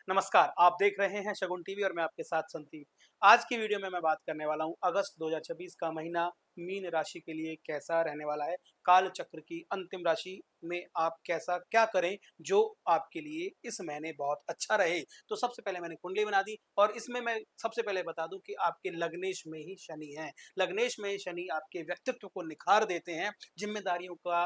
नमस्कार, आप देख रहे हैं शगुन टीवी और मैं आपके साथ संदीप। आज की वीडियो में मैं बात करने वाला हूँ अगस्त 2026 का महीना मीन राशि के लिए कैसा रहने वाला है। काल चक्र की अंतिम राशि में आप कैसा क्या करें जो आपके लिए इस महीने बहुत अच्छा रहे। तो सबसे पहले मैंने कुंडली बना दी और इसमें मैं सबसे पहले बता दूं कि आपके लग्नेश में ही शनि है। लग्नेश में ही शनि आपके व्यक्तित्व को निखार देते हैं, जिम्मेदारियों का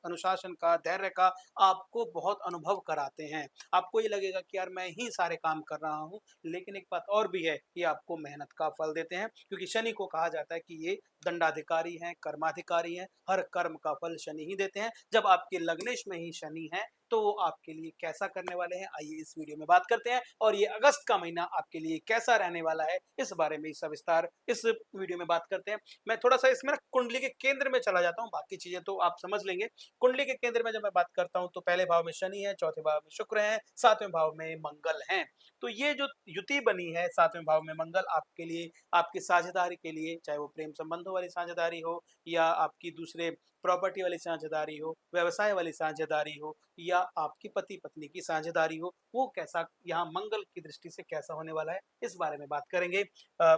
अनुशासन का, धैर्य का आपको बहुत अनुभव कराते हैं। आपको ये लगेगा कि यार मैं ही सारे काम कर रहा हूँ, लेकिन एक बात और भी है, ये आपको मेहनत का फल देते हैं क्योंकि शनि को कहा जाता है कि ये दंडाधिकारी हैं, कर्माधिकारी हैं, हर कर्म का फल शनि ही देते हैं। जब आपके लग्नेश में ही शनि है तो वो आपके लिए कैसा करने वाले हैं, आइए इस वीडियो में बात करते हैं और ये अगस्त का महीना आपके लिए कैसा रहने वाला है इस बारे में सविस्तार इस वीडियो में बात करते हैं। मैं थोड़ा सा इसमें ना कुंडली के केंद्र में चला जाता हूँ, बाकी चीजें तो आप समझ लेंगे। कुंडली के केंद्र में जब मैं बात करता हूँ तो पहले भाव में शनि है, चौथे भाव में शुक्र है, सातवें भाव में मंगल हैं। तो ये जो युति बनी है सातवें भाव में मंगल आपके लिए, आपकी साझेदारी के लिए, चाहे वो प्रेम संबंधों वाली साझेदारी हो या आपकी दूसरे प्रॉपर्टी वाली साझेदारी हो, व्यवसाय वाली साझेदारी हो या आपकी पति पत्नी की साझेदारी हो, वो कैसा यहाँ मंगल की दृष्टि से कैसा होने वाला है इस बारे में बात करेंगे। अ,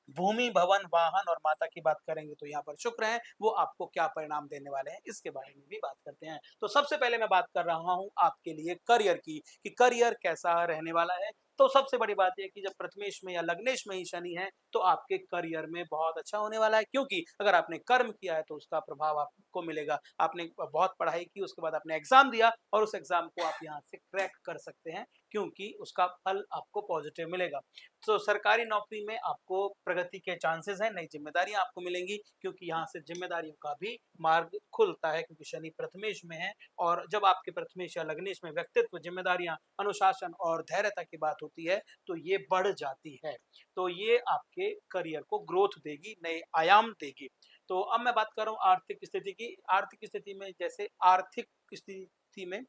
भूमि, भवन, वाहन और माता की बात करेंगे तो यहाँ पर शुक्र हैं, वो आपको क्या परिणाम देने वाले हैं, इसके बारे में भी बात करते हैं। तो सबसे पहले मैं बात कर रहा हूँ आपके लिए करियर की, कि करियर कैसा रहने वाला है। तो सबसे बड़ी बात ये है कि जब प्रथमेश में या लग्नेश में ही शनि है, तो आपके करियर में बहुत अच्छा होने वाला है क्योंकि अगर आपने कर्म किया है तो उसका प्रभाव आपको मिलेगा। आपने बहुत पढ़ाई की, उसके बाद आपने एग्ज़ाम दिया और उस एग्ज़ाम को आप यहाँ से क्रैक कर सकते हैं क्योंकि उसका फल आपको पॉजिटिव मिलेगा। तो सरकारी नौकरी में आपको प्रगति के चांसेस हैं, नई जिम्मेदारियां आपको मिलेंगी क्योंकि यहाँ से जिम्मेदारियों का भी मार्ग खुलता है क्योंकि शनि प्रथमेश में है। और जब आपके प्रथमेश या लग्नेश में व्यक्तित्व, जिम्मेदारियां, अनुशासन और धैर्यता की बात होती है तो ये बढ़ जाती है। तो ये आपके करियर को ग्रोथ देगी, नए आयाम देगी। तो अब मैं बात कर रहा हूँ आर्थिक स्थिति की। आर्थिक स्थिति में जैसे आर्थिक स्थिति में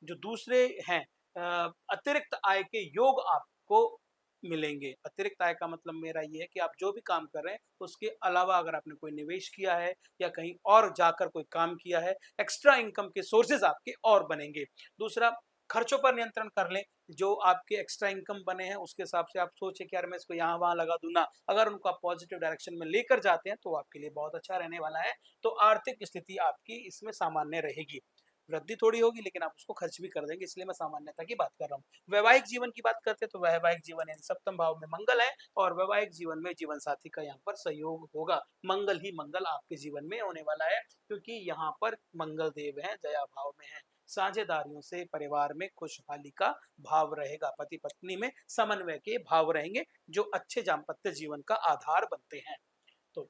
जो दूसरे हैं, अतिरिक्त आय के योग आपको मिलेंगे। अतिरिक्त आय का मतलब मेरा ये है कि आप जो भी काम कर रहे हैं, उसके अलावा अगर आपने कोई निवेश किया है या कहीं और जाकर कोई काम किया है, एक्स्ट्रा इनकम के सोर्सेज़ आपके और बनेंगे। दूसरा, खर्चों पर नियंत्रण कर लें। जो आपके एक्स्ट्रा इनकम बने हैं, उसके हिसाब से आप सोचें कि यार मैं इसको यहाँ-वहाँ लगा दूँ ना। अगर उनको आप पॉजिटिव डायरेक्शन में लेकर जाते हैं, तो आपके लिए बहुत अच्छा रहने वाला है। तो आर्थिक स्थिति आपकी इसमें सामान्य रहेगी। वृद्धि थोड़ी होगी लेकिन आप उसको खर्च भी कर देंगे, इसलिए मैं सामान्यता की बात कर रहा हूँ। वैवाहिक जीवन की बात करते हैं तो वैवाहिक जीवन यानी सप्तम भाव में मंगल है और वैवाहिक जीवन में जीवन साथी का यहाँ पर सहयोग होगा। मंगल ही मंगल आपके जीवन में होने वाला है क्योंकि यहाँ पर मंगल देव है, दया भाव में है। साझेदारियों से परिवार में खुशहाली का भाव रहेगा, पति पत्नी में समन्वय के भाव रहेंगे जो अच्छे दाम्पत्य जीवन का आधार बनते हैं। तो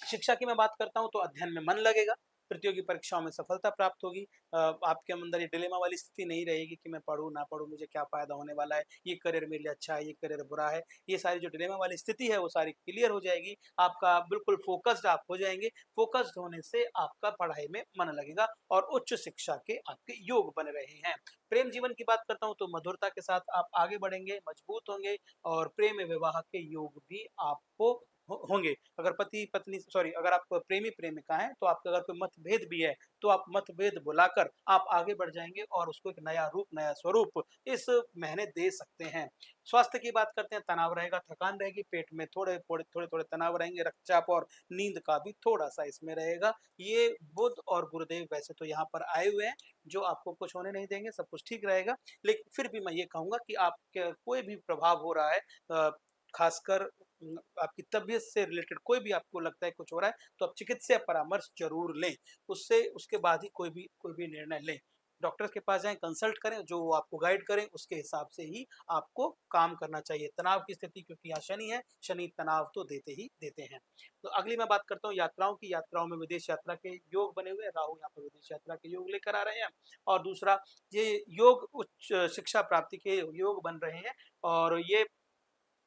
शिक्षा की मैं बात करता हूँ तो अध्ययन में मन लगेगा, प्रतियोगी परीक्षाओं में सफलता प्राप्त होगी। आपके अंदर ये डिलेमा वाली स्थिति नहीं रहेगी कि मैं पढ़ूँ ना पढ़ूँ, मुझे क्या फ़ायदा होने वाला है, ये करियर मेरे लिए अच्छा है, ये करियर बुरा है। ये सारी जो डिलेमा वाली स्थिति है वो सारी क्लियर हो जाएगी। आपका बिल्कुल फ़ोकस्ड आप हो जाएँगे। फ़ोकस्ड होने से आपका पढ़ाई में मन लगेगा और उच्च शिक्षा के आपके योग बन रहे हैं। प्रेम जीवन की बात करता हूँ तो मधुरता के साथ आप आगे बढ़ेंगे, मजबूत होंगे और प्रेम विवाह के योग भी आपको होंगे। अगर पति पत्नी सॉरी अगर आप प्रेमी प्रेमिका हैं तो आपका अगर कोई मतभेद भी है तो आप मतभेद बुलाकर आप आगे बढ़ जाएंगे और उसको एक नया रूप, नया स्वरूप इस महीने दे सकते हैं। स्वास्थ्य की बात करते हैं, तनाव रहेगा, थकान रहेगी, पेट में थोड़े तनाव रहेंगे, रक्तचाप और नींद का भी थोड़ा सा इसमें रहेगा। ये बुध और गुरुदेव वैसे तो यहाँ पर आए हुए हैं जो आपको कुछ होने नहीं देंगे, सब कुछ ठीक रहेगा। लेकिन फिर भी मैं ये कहूंगा कि आपके कोई भी प्रभाव हो रहा है, खासकर आपकी तबीयत से रिलेटेड कोई भी आपको लगता है कुछ हो रहा है तो आप चिकित्सीय परामर्श जरूर लें। उससे उसके बाद ही कोई भी निर्णय लें। डॉक्टर के पास जाएं, कंसल्ट करें, जो वो आपको गाइड करें उसके हिसाब से ही आपको काम करना चाहिए। तनाव की स्थिति क्योंकि यहाँ शनि है, शनि तनाव तो देते ही देते हैं। तो अगली मैं बात करता हूँ यात्राओं की। यात्राओं में विदेश यात्रा के योग बने हुए हैं, राहु यहाँ पर विदेश यात्रा के योग लेकर आ रहे हैं। और दूसरा, ये योग उच्च शिक्षा प्राप्ति के योग बन रहे हैं और ये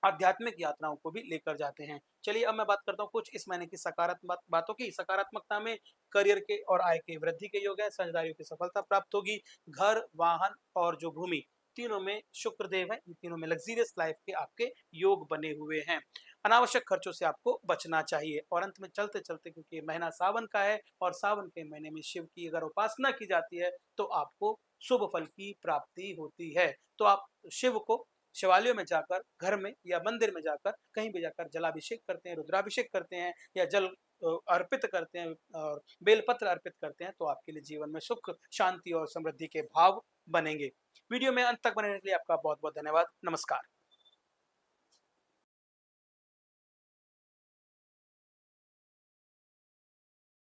आध्यात्मिक यात्राओं को भी लेकर जाते हैं। चलिए अब मैं बात करता हूँ कुछ इस महीने की सकारात्मक बातों की। सकारात्मकता में करियर के और आय के वृद्धि के योग है, साझेदारियों की सफलता प्राप्त होगी, घर, वाहन और जो भूमि, तीनों में शुक्र देव है, इन तीनों में लग्ज़रियस लाइफ के आपके योग बने हुए हैं। अनावश्यक खर्चों से आपको बचना चाहिए और अंत में चलते-चलते क्योंकि ये महीना सावन का है और सावन के महीने में शिव की अगर उपासना की जाती है, तो आपको शुभ फल की प्राप्ति होती है। तो आप शिव को शिवालयों में जाकर, घर में या मंदिर में जाकर, कहीं भी जाकर जलाभिषेक करते हैं, रुद्राभिषेक करते हैं या जल अर्पित करते हैं और बेलपत्र अर्पित करते हैं, तो आपके लिए जीवन में सुख, शांति और समृद्धि के भाव बनेंगे। वीडियो में अंत तक बने रहने के लिए आपका बहुत-बहुत धन्यवाद। नमस्कार।